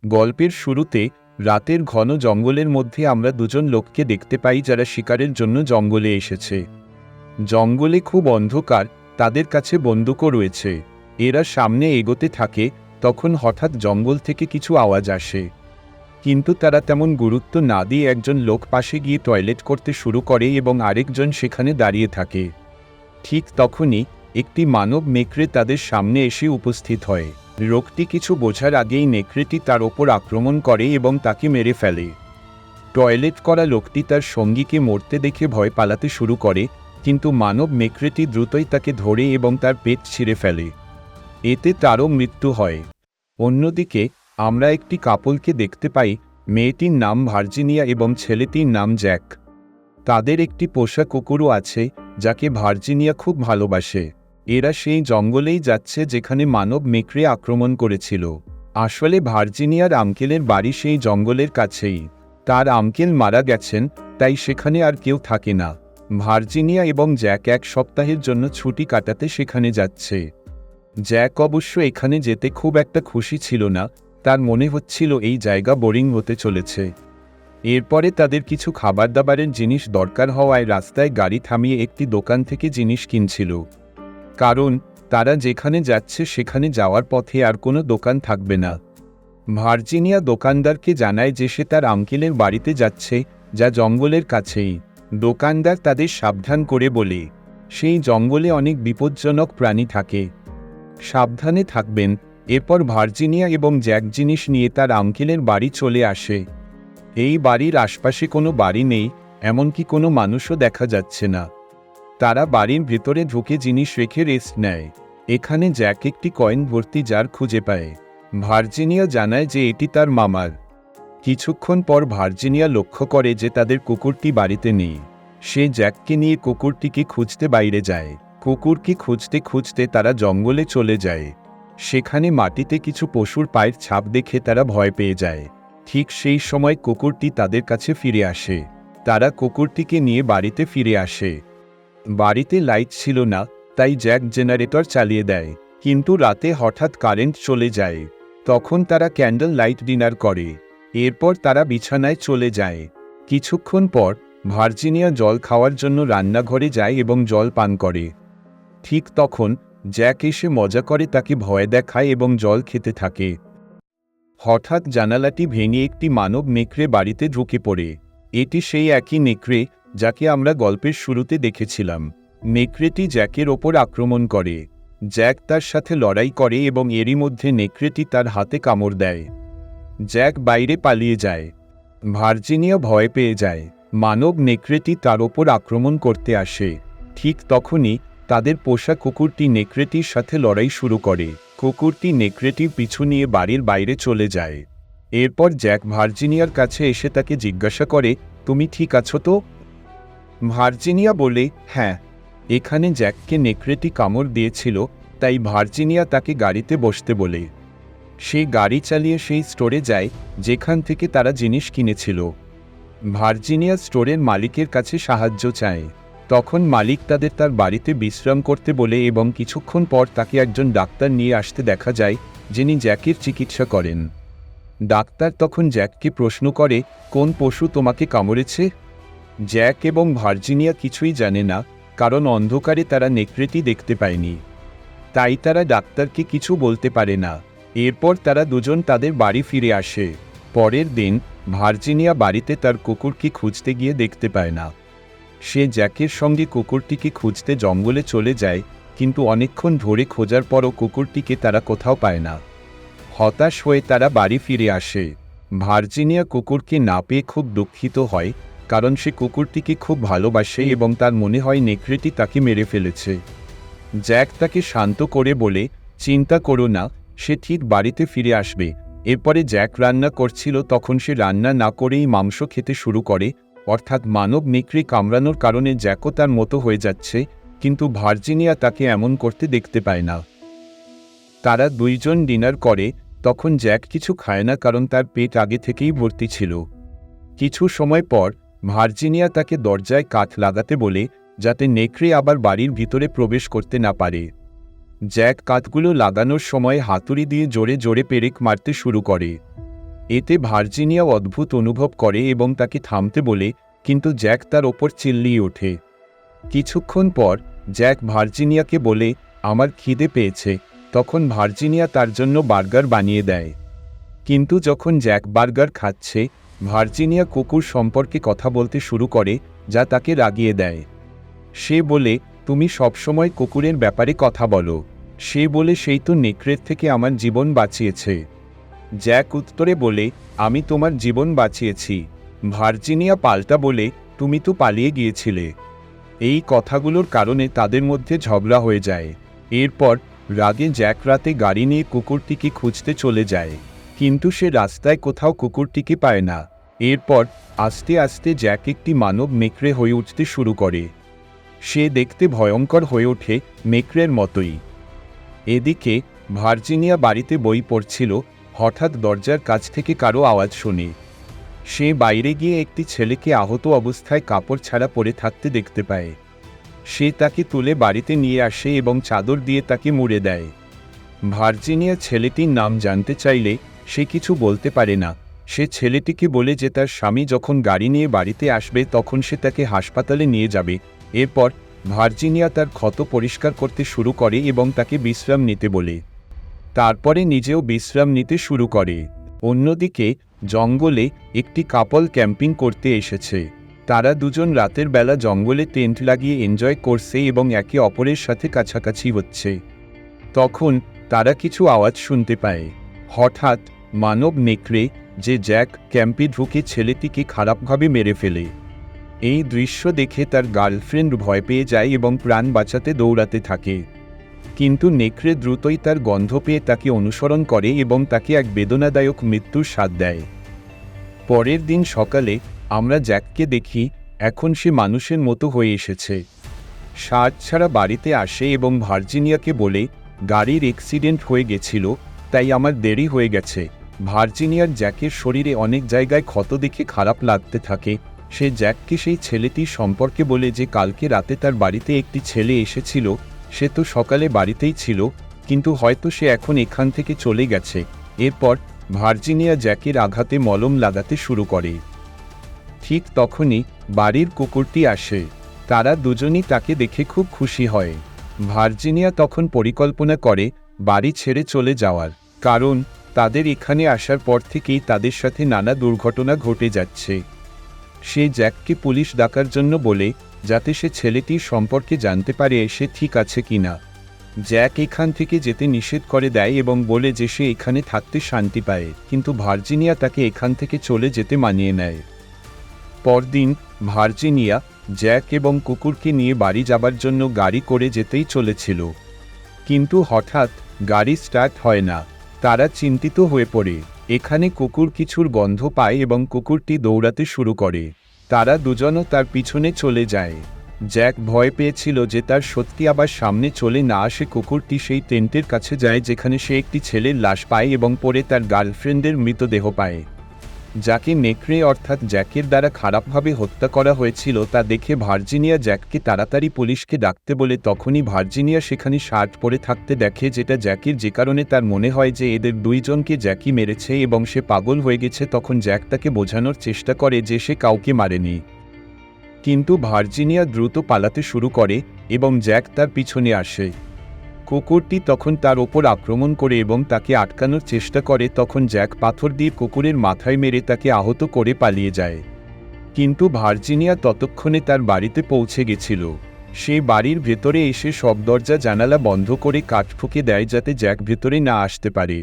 গল্পের শুরুতে রাতের ঘন জঙ্গলের মধ্যে আমরা দুজন লোককে দেখতে পাই যারা শিকারের জন্য জঙ্গলে এসেছে। জঙ্গলে খুব অন্ধকার, তাদের কাছে বন্দুকও রয়েছে। এরা সামনে এগোতে থাকে, তখন হঠাৎ জঙ্গল থেকে কিছু আওয়াজ আসে। কিন্তু তারা তেমন গুরুত্ব না দিয়ে একজন লোক পাশে গিয়ে টয়লেট করতে শুরু করে এবং আরেকজন সেখানে দাঁড়িয়ে থাকে। ঠিক তখনই একটি মানব নেকড়ে তাদের সামনে এসে উপস্থিত হয়। লোকটি কিছু বোঝার আগেই নেকড়েটি তার ওপর আক্রমণ করে এবং তাকে মেরে ফেলে। টয়লেট করা লোকটি তার সঙ্গীকে মরতে দেখে ভয় পালাতে শুরু করে, কিন্তু মানব নেকড়েটি দ্রুতই তাকে ধরে এবং তার পেট ছিঁড়ে ফেলে। এতে তারও মৃত্যু হয়। অন্যদিকে আমরা একটি কাপলকে দেখতে পাই। মেয়েটির নাম ভার্জিনিয়া এবং ছেলেটির নাম জ্যাক। তাদের একটি পোষা কুকুরও আছে, যাকে ভার্জিনিয়া খুব ভালোবাসে। এরা সেই জঙ্গলেই যাচ্ছে যেখানে মানব নেকড়ে আক্রমণ করেছিল। আসলে ভার্জিনিয়ার আঙ্কেলের বাড়ি সেই জঙ্গলের কাছেই। তার আঙ্কেল মারা গেছেন, তাই সেখানে আর কেউ থাকে না। ভার্জিনিয়া এবং জ্যাক এক সপ্তাহের জন্য ছুটি কাটাতে সেখানে যাচ্ছে। জ্যাক অবশ্য এখানে যেতে খুব একটা খুশি ছিল না, তার মনে হচ্ছিল এই জায়গা বোরিং হতে চলেছে। এরপরে তাদের কিছু খাবার দাবারের জিনিস দরকার হওয়ায় রাস্তায় গাড়ি থামিয়ে একটি দোকান থেকে জিনিস কিনছিল। কারণ তারা যেখানে যাচ্ছে সেখানে যাওয়ার পথে আর কোনো দোকান থাকবে না। ভার্জিনিয়া দোকানদারকে জানায় যে সে তার আঙ্কেলের বাড়িতে যাচ্ছে, যা জঙ্গলের কাছেই। দোকানদার তাদের সাবধান করে বলে, সেই জঙ্গলে অনেক বিপজ্জনক প্রাণী থাকে, সাবধানে থাকবেন। এরপর ভার্জিনিয়া এবং জ্যাক জিনিস নিয়ে তার আঙ্কেলের বাড়ি চলে আসে। এই বাড়ির আশপাশে কোনো বাড়ি নেই, এমনকি কোনো মানুষও দেখা যাচ্ছে না। তারা বাড়ির ভেতরে ঢুকে জিনিস রেখে রেস্ট নেয়। এখানে জ্যাক একটি কয়েন ভর্তি জার খুঁজে পায়। ভার্জিনিয়া জানায় যে এটি তার মামার। কিছুক্ষণ পর ভার্জিনিয়া লক্ষ্য করে যে তাদের কুকুরটি বাড়িতে নেই। সে জ্যাককে নিয়ে কুকুরটিকে খুঁজতে বাইরে যায়। কুকুরকে খুঁজতে খুঁজতে তারা জঙ্গলে চলে যায়। সেখানে মাটিতে কিছু পশুর পায়ের ছাপ দেখে তারা ভয় পেয়ে যায়। ঠিক সেই সময় কুকুরটি তাদের কাছে ফিরে আসে। তারা কুকুরটিকে নিয়ে বাড়িতে ফিরে আসে। বাড়িতে লাইট ছিল না, তাই জ্যাক জেনারেটর চালিয়ে দেয়। কিন্তু রাতে হঠাৎ কারেন্ট চলে যায়। তখন তারা ক্যান্ডেল লাইট ডিনার করে। এরপর তারা বিছানায় চলে যায়। কিছুক্ষণ পর ভার্জিনিয়া জল খাওয়ার জন্য রান্নাঘরে যায় এবং জল পান করে। ঠিক তখন জ্যাক এসে মজা করে তাকে ভয় দেখায় এবং জল খেতে থাকে। হঠাৎ জানালাটি ভেঙে একটি মানব নেকড়ে বাড়িতে ঢুকে পড়ে। এটি সেই একই নেকড়ে যাকে আমরা গল্পের শুরুতে দেখেছিলাম। নেকড়েটি জ্যাকের ওপর আক্রমণ করে। জ্যাক তার সাথে লড়াই করে এবং এরই মধ্যে নেকড়েটি তার হাতে কামড় দেয়। জ্যাক বাইরে পালিয়ে যায়। ভার্জিনিয়া ভয় পেয়ে যায়। মানব নেকড়েটি তার ওপর আক্রমণ করতে আসে। ঠিক তখনই তাদের পোষা কুকুরটি নেকড়েটির সাথে লড়াই শুরু করে। কুকুরটি নেকড়েটির পিছু নিয়ে বাড়ির বাইরে চলে যায়। এরপর জ্যাক ভার্জিনিয়ার কাছে এসে তাকে জিজ্ঞাসা করে, তুমি ঠিক আছো তো? ভার্জিনিয়া বলে, হ্যাঁ। এখানে জ্যাককে নেকড়েটি কামড় দিয়েছিল, তাই ভার্জিনিয়া তাকে গাড়িতে বসতে বলে। সে গাড়ি চালিয়ে সেই স্টোরে যায় যেখান থেকে তারা জিনিস কিনেছিল। ভার্জিনিয়া স্টোরের মালিকের কাছে সাহায্য চায়। তখন মালিক তাদের তার বাড়িতে বিশ্রাম করতে বলে এবং কিছুক্ষণ পর তাকে একজন ডাক্তার নিয়ে আসতে দেখা যায়, যিনি জ্যাকের চিকিৎসা করেন। ডাক্তার তখন জ্যাককে প্রশ্ন করে, কোন পশু তোমাকে কামড়েছে? জ্যাক এবং ভার্জিনিয়া কিছুই জানে না, কারণ অন্ধকারে তারা নেকড়েটি দেখতে পায়নি। তাই তারা ডাক্তারকে কিছু বলতে পারে না। এরপর তারা দুজন তাদের বাড়ি ফিরে আসে। পরের দিন ভার্জিনিয়া বাড়িতে তার কুকুরকে খুঁজতে গিয়ে দেখতে পায় না। সে জ্যাকের সঙ্গে কুকুরটিকে খুঁজতে জঙ্গলে চলে যায়, কিন্তু অনেকক্ষণ ধরে খোঁজার পরও কুকুরটিকে তারা কোথাও পায় না। হতাশ হয়ে তারা বাড়ি ফিরে আসে। ভার্জিনিয়া কুকুরকে না পেয়ে খুব দুঃখিত হয়, কারণ সে কুকুরটিকে খুব ভালোবাসে এবং তার মনে হয় নেকড়েটি তাকে মেরে ফেলেছে। জ্যাক তাকে শান্ত করে বলে, চিন্তা করো না, সে ঠিক বাড়িতে ফিরে আসবে। এরপরে জ্যাক রান্না করছিল, তখন সে রান্না না করেই মাংস খেতে শুরু করে। অর্থাৎ মানব নেকড়ে কামড়ানোর কারণে জ্যাকও তার মতো হয়ে যাচ্ছে, কিন্তু ভার্জিনিয়া তাকে এমন করতে দেখতে পায় না। তারা দুইজন ডিনার করে। তখন জ্যাক কিছু খায় না, কারণ তার পেট আগে থেকেই ভর্তি ছিল। কিছু সময় পর ভার্জিনিয়া তাকে দরজায় কাঠ লাগাতে বলে, যাতে নেকড়ে আবার বাড়ির ভিতরে প্রবেশ করতে না পারে। জ্যাক কাঠগুলো লাগানোর সময় হাতুড়ি দিয়ে জোরে জোরে পেরেক মারতে শুরু করে। এতে ভার্জিনিয়া অদ্ভুত অনুভব করে এবং তাকে থামতে বলে, কিন্তু জ্যাক তার ওপর চিল্লিয়ে ওঠে। কিছুক্ষণ পর জ্যাক ভার্জিনিয়াকে বলে, আমার খিদে পেয়েছে। তখন ভার্জিনিয়া তার জন্য বার্গার বানিয়ে দেয়। কিন্তু যখন জ্যাক বার্গার খাচ্ছে, ভার্জিনিয়া কুকুর সম্পর্কে কথা বলতে শুরু করে, যা তাকে রাগিয়ে দেয়। সে বলে, তুমি সবসময় কুকুরের ব্যাপারে কথা বলো। সে বলে, সেই তো নেকড়ের থেকে আমার জীবন বাঁচিয়েছে। জ্যাক উত্তরে বলে, আমি তোমার জীবন বাঁচিয়েছি। ভার্জিনিয়া পাল্টা বলে, তুমি তো পালিয়ে গিয়েছিলে। এই কথাগুলোর কারণে তাদের মধ্যে ঝগড়া হয়ে যায়। এরপর রাগে জ্যাক রাতে গাড়ি নিয়ে কুকুরটিকে খুঁজতে চলে যায়, কিন্তু সে রাস্তায় কোথাও কুকুরটিকে পায় না। এরপর আস্তে আস্তে জ্যাক একটি মানব নেকড়ে হয়ে উঠতে শুরু করে। সে দেখতে ভয়ঙ্কর হয়ে ওঠে, নেকড়ের মতোই। এদিকে ভার্জিনিয়া বাড়িতে বই পড়ছিল, হঠাৎ দরজার কাছ থেকে কারো আওয়াজ শুনে। সে বাইরে গিয়ে একটি ছেলেকে আহত অবস্থায় কাপড় ছাড়া পড়ে থাকতে দেখতে পায়। সে তাকে তুলে বাড়িতে নিয়ে আসে এবং চাদর দিয়ে তাকে মুড়ে দেয়। ভার্জিনিয়া ছেলেটির নাম জানতে চাইলে সে কিছু বলতে পারে না। সে ছেলেটিকে বলে যে তার স্বামী যখন গাড়ি নিয়ে বাড়িতে আসবে তখন সে তাকে হাসপাতালে নিয়ে যাবে। এরপর ভার্জিনিয়া তার ক্ষত পরিষ্কার করতে শুরু করে এবং তাকে বিশ্রাম নিতে বলে। তারপরে নিজেও বিশ্রাম নিতে শুরু করে। অন্যদিকে জঙ্গলে একটি কাপল ক্যাম্পিং করতে এসেছে। তারা দুজন রাতের বেলা জঙ্গলে টেন্ট লাগিয়ে এনজয় করছে এবং একে অপরের সাথে কাছাকাছি হচ্ছে। তখন তারা কিছু আওয়াজ শুনতে পায়। হঠাৎ মানব নেকড়ে, যে জ্যাক ক্যাম্পে ঢুকে ছেলেটিকে খারাপভাবে মেরে ফেলে। এই দৃশ্য দেখে তার গার্লফ্রেন্ড ভয় পেয়ে যায় এবং প্রাণ বাঁচাতে দৌড়াতে থাকে। কিন্তু নেকড়ে দ্রুতই তার গন্ধ পেয়ে তাকে অনুসরণ করে এবং তাকে এক বেদনাদায়ক মৃত্যুর স্বাদ দেয়। পরের দিন সকালে আমরা জ্যাককে দেখি, এখন সে মানুষের মতো হয়ে এসেছে। সাজ ছাড়া বাড়িতে আসে এবং ভার্জিনিয়াকে বলে, গাড়ির অ্যাক্সিডেন্ট হয়ে গেছিল, তাই আমার দেরি হয়ে গেছে। ভার্জিনিয়ার জ্যাকের শরীরে অনেক জায়গায় ক্ষত দেখে খারাপ লাগতে থাকে। সে জ্যাককে সেই ছেলেটির সম্পর্কে বলে যে কালকে রাতে তার বাড়িতে একটি ছেলে এসেছিল। সে তো সকালে বাড়িতেই ছিল, কিন্তু হয়তো সে এখন এখান থেকে চলে গেছে। এরপর ভার্জিনিয়া জ্যাকের আঘাতে মলম লাগাতে শুরু করে। ঠিক তখনই বাড়ির কুকুরটি আসে। তারা দুজনই তাকে দেখে খুব খুশি হয়। ভার্জিনিয়া তখন পরিকল্পনা করে বাড়ি ছেড়ে চলে যাওয়ার, কারণ তাদের এখানে আসার পর থেকেই তাদের সাথে নানা দুর্ঘটনা ঘটে যাচ্ছে। সে জ্যাককে পুলিশ ডাকার জন্য বলে, যাতে সে ছেলেটির সম্পর্কে জানতে পারে সে ঠিক আছে কিনা। জ্যাক এখান থেকে যেতে নিষেধ করে দেয় এবং বলে যে সে এখানে থাকতে শান্তি পায়, কিন্তু ভার্জিনিয়া তাকে এখান থেকে চলে যেতে মানিয়ে নেয়। পরদিন ভার্জিনিয়া জ্যাক এবং কুকুরকে নিয়ে বাড়ি যাবার জন্য গাড়ি করে যেতেই চলেছিল, কিন্তু হঠাৎ গাড়ি স্টার্ট হয় না। তারা চিন্তিত হয়ে পড়ে। এখানে কুকুর কিছুর গন্ধ পায় এবং কুকুরটি দৌড়াতে শুরু করে। তারা দুজনও তার পিছনে চলে যায়। জ্যাক ভয় পেয়েছিল যে তার সত্যি আবার সামনে চলে না আসে। কুকুরটি সেই টেন্টের কাছে যায় যেখানে সে একটি ছেলের লাশ পায় এবং পরে তার গার্লফ্রেন্ডের মৃতদেহ পায়, যাকে নেকড়ে অর্থাৎ জ্যাকের দ্বারা খারাপভাবে হত্যা করা হয়েছিল। তা দেখে ভার্জিনিয়া জ্যাককে তাড়াতাড়ি পুলিশকে ডাকতে বলে। তখনই ভার্জিনিয়া সেখানে শার্ট পরে থাকতে দেখে, যেটা জ্যাকের, যে কারণে তার মনে হয় যে এদের দুইজনকে জ্যাকই মেরেছে এবং সে পাগল হয়ে গেছে। তখন জ্যাক তাকে বোঝানোর চেষ্টা করে যে সে কাউকে মারেনি, কিন্তু ভার্জিনিয়া দ্রুত পালাতে শুরু করে এবং জ্যাক তার পিছনে আসে। কুকুরটি তখন তার ওপর আক্রমণ করে এবং তাকে আটকানোর চেষ্টা করে। তখন জ্যাক পাথর দিয়ে কুকুরের মাথায় মেরে তাকে আহত করে পালিয়ে যায়। কিন্তু ভার্জিনিয়া ততক্ষণে তার বাড়িতে পৌঁছে গেছিল। সে বাড়ির ভেতরে এসে সব দরজা জানালা বন্ধ করে কাঠ ঠুকে দেয় যাতে জ্যাক ভেতরে না আসতে পারে।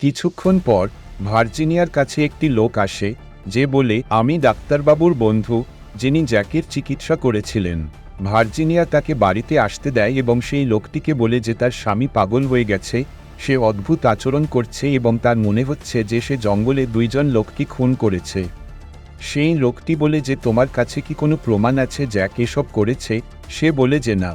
কিছুক্ষণ পর ভার্জিনিয়ার কাছে একটি লোক আসে, যে বলে, আমি ডাক্তারবাবুর বন্ধু, যিনি জ্যাকের চিকিৎসা করেছিলেন। ভার্জিনিয়া তাকে বাড়িতে আসতে দেয় এবং সেই লোকটিকে বলে যে তার স্বামী পাগল হয়ে গেছে, সে অদ্ভুত আচরণ করছে এবং তার মনে হচ্ছে যে সে জঙ্গলে দুইজন লোককে খুন করেছে। সেই লোকটি বলে যে তোমার কাছে কি কোনো প্রমাণ আছে জ্যাক এসব করেছে? সে বলে যে না।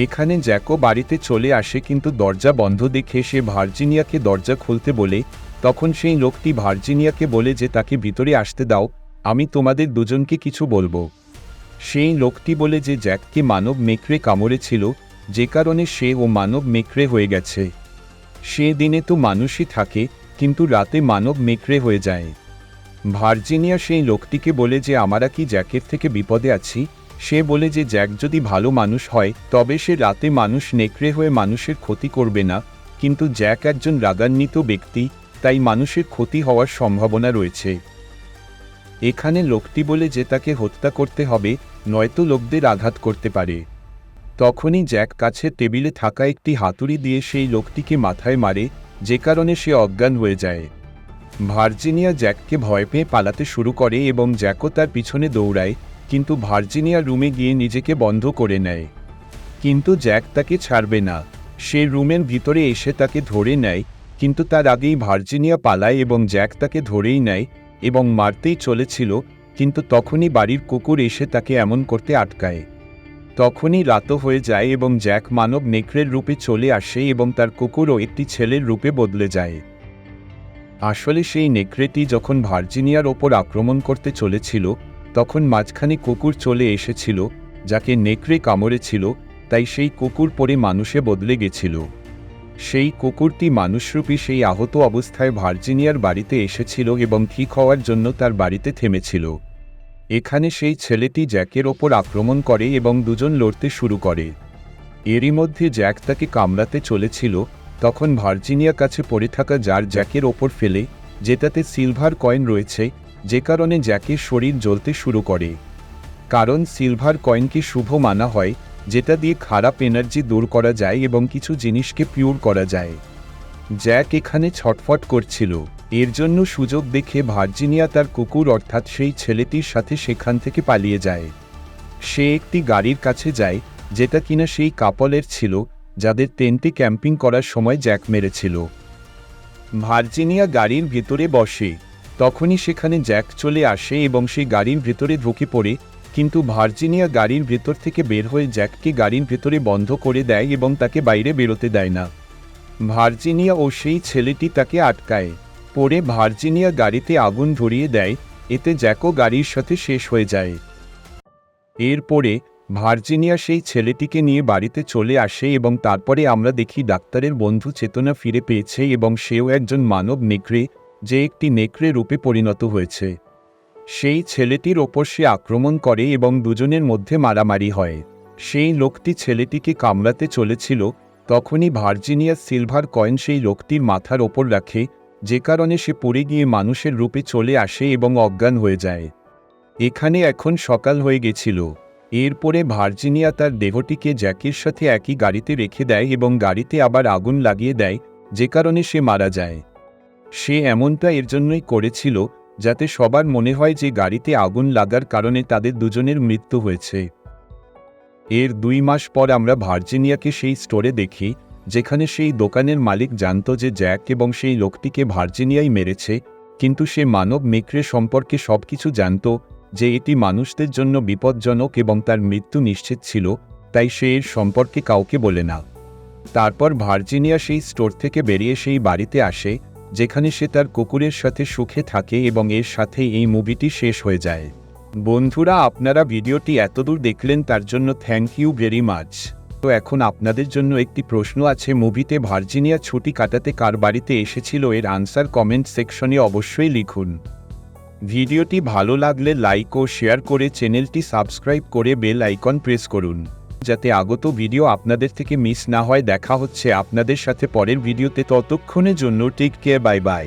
এখানে জ্যাকও বাড়িতে চলে আসে, কিন্তু দরজা বন্ধ দেখে সে ভার্জিনিয়াকে দরজা খুলতে বলে। তখন সেই লোকটি ভার্জিনিয়াকে বলে যে তাকে ভিতরে আসতে দাও, আমি তোমাদের দুজনকে কিছু বলবো। সেই লোকটি বলে যে জ্যাককে মানব মেকড়ে কামড়েছিল, যে কারণে সে ও মানব মেকড়ে হয়ে গেছে। সে দিনে তো মানুষই থাকে, কিন্তু রাতে মানব নেকড়ে হয়ে যায়। ভার্জিনিয়া সেই লোকটিকে বলে যে আমরা কি জ্যাকের থেকে বিপদে আছি। সে বলে যে জ্যাক যদি ভালো মানুষ হয় তবে সে রাতে মানুষ নেকড়ে হয়ে মানুষের ক্ষতি করবে না, কিন্তু জ্যাক একজন রাগান্বিত ব্যক্তি, তাই মানুষের ক্ষতি হওয়ার সম্ভাবনা রয়েছে। এখানে লোকটি বলে যে তাকে হত্যা করতে হবে, নয়তো লোকদের আঘাত করতে পারে। তখনই জ্যাক কাছের টেবিলে থাকা একটি হাতুড়ি দিয়ে সেই লোকটিকে মাথায় মারে, যে কারণে সে অজ্ঞান হয়ে যায়। ভার্জিনিয়া জ্যাককে ভয় পেয়ে পালাতে শুরু করে এবং জ্যাকও তার পিছনে দৌড়ায়, কিন্তু ভার্জিনিয়া রুমে গিয়ে নিজেকে বন্ধ করে নেয়। কিন্তু জ্যাক তাকে ছাড়বে না। সে রুমের ভিতরে এসে তাকে ধরে নেয়, কিন্তু তার আগেই ভার্জিনিয়া পালায় এবং জ্যাক তাকে ধরেই নেয় এবং মারতেই চলেছিল, কিন্তু তখনই বাড়ির কুকুর এসে তাকে এমন করতে আটকায়। তখনই রাতও হয়ে যায় এবং জ্যাক মানব নেকড়ের রূপে চলে আসে এবং তার কুকুরও একটি ছেলের রূপে বদলে যায়। আসলে সেই নেকড়েটি যখন ভার্জিনিয়ার ওপর আক্রমণ করতে চলেছিল, তখন মাঝখানে কুকুর চলে এসেছিল, যাকে নেকড়ে কামড়েছিল, তাই সেই কুকুর পরে মানুষে বদলে গেছিল। সেই কুকুরটি মানুষরূপী সেই আহত অবস্থায় ভার্জিনিয়ার বাড়িতে এসেছিল এবং ঠিক হওয়ার জন্য তার বাড়িতে থেমেছিল। এখানে সেই ছেলেটি জ্যাকের ওপর আক্রমণ করে এবং দুজন লড়তে শুরু করে। এরই মধ্যে জ্যাক তাকে কামড়াতে চলেছিল, তখন ভার্জিনিয়া কাছে পড়ে থাকা জার জ্যাকের ওপর ফেলে, যেটাতে সিলভার কয়েন রয়েছে, যে কারণে জ্যাকের শরীর জ্বলতে শুরু করে। কারণ সিলভার কয়েনকে শুভ মানা হয়, যেটা দিয়ে খারাপ এনার্জি দূর করা যায় এবং কিছু জিনিসকে পিওর করা যায়। জ্যাক এখানে ছটফট করছিল। এর জন্য সুযোগ দেখে ভার্জিনিয়া তার কুকুর অর্থাৎ সেই ছেলেটির সাথে সেখান থেকে পালিয়ে যায়। সে একটি গাড়ির কাছে যায়, যেটা কিনা সেই কাপলের ছিল, যাদের টেন্টে ক্যাম্পিং করার সময় জ্যাক মেরেছিল। ভার্জিনিয়া গাড়ির ভেতরে বসে। তখনই সেখানে জ্যাক চলে আসে এবং সে গাড়ির ভেতরে ঢুকে পড়ে, কিন্তু ভার্জিনিয়া গাড়ির ভেতর থেকে বের হয়ে জ্যাককে গাড়ির ভেতরে বন্ধ করে দেয় এবং তাকে বাইরে বেরোতে দেয় না। ভার্জিনিয়া ও সেই ছেলেটি তাকে আটকায়। পরে ভার্জিনিয়া গাড়িতে আগুন ধরিয়ে দেয়, এতে জ্যাকও গাড়ির সাথে শেষ হয়ে যায়। এরপরে ভার্জিনিয়া সেই ছেলেটিকে নিয়ে বাড়িতে চলে আসে এবং তারপরে আমরা দেখি ডাক্তারের বন্ধু চেতনা ফিরে পেয়েছে এবং সেও একজন মানব নেকড়ে, যে একটি নেকড়ে রূপে পরিণত হয়েছে। সেই ছেলেটির ওপর সে আক্রমণ করে এবং দুজনের মধ্যে মারামারি হয়। সেই লোকটি ছেলেটিকে কামড়াতে চলেছিল, তখনই ভার্জিনিয়া সিলভার কয়েন সেই লোকটির মাথার ওপর রাখে, যে কারণে সে পড়ে গিয়ে মানুষের রূপে চলে আসে এবং অজ্ঞান হয়ে যায়। এখানে এখন সকাল হয়ে গেছিল। এরপরে ভার্জিনিয়া তার দেহটিকে জ্যাকের সাথে একই গাড়িতে রেখে দেয় এবং গাড়িতে আবার আগুন লাগিয়ে দেয়, যে কারণে সে মারা যায়। সে এমনটা এর জন্যই করেছিল, যাতে সবার মনে হয় যে গাড়িতে আগুন লাগার কারণে তাদের দুজনের মৃত্যু হয়েছে। এর 2 মাস পর আমরা ভার্জিনিয়াকে সেই স্টোরে দেখি, যেখানে সেই দোকানের মালিক জানত যে জ্যাক এবং সেই লোকটিকে ভার্জিনিয়াই মেরেছে, কিন্তু সে মানব নেকড়ে সম্পর্কে সবকিছু জানত, যে এটি মানুষদের জন্য বিপজ্জনক এবং তার মৃত্যু নিশ্চিত ছিল, তাই সে এর সম্পর্কে কাউকে বলে না। তারপর ভার্জিনিয়া সেই স্টোর থেকে বেরিয়ে সেই বাড়িতে আসে, যেখানে সে তার কুকুরের সাথে সুখে থাকে এবং এর সাথে এই মুভিটি শেষ হয়ে যায়। বন্ধুরা, আপনারা ভিডিওটি এতদূর দেখলেন তার জন্য থ্যাংক ইউ ভেরি মাচ। তো এখন আপনাদের জন্য একটি প্রশ্ন আছে, মুভিতে ভার্জিনিয়া ছুটি কাটাতে কার বাড়িতে এসেছিল? এর আনসার কমেন্ট সেকশনে অবশ্যই লিখুন। ভিডিওটি ভালো লাগলে লাইক ও শেয়ার করে চ্যানেলটি সাবস্ক্রাইব করে বেল আইকন প্রেস করুন, যাতে আগত ভিডিও আপনাদের থেকে মিস না হয়। দেখা হচ্ছে আপনাদের সাথে পরের ভিডিওতে, ততক্ষণের জন্য টেক কেয়ার, বাই বাই।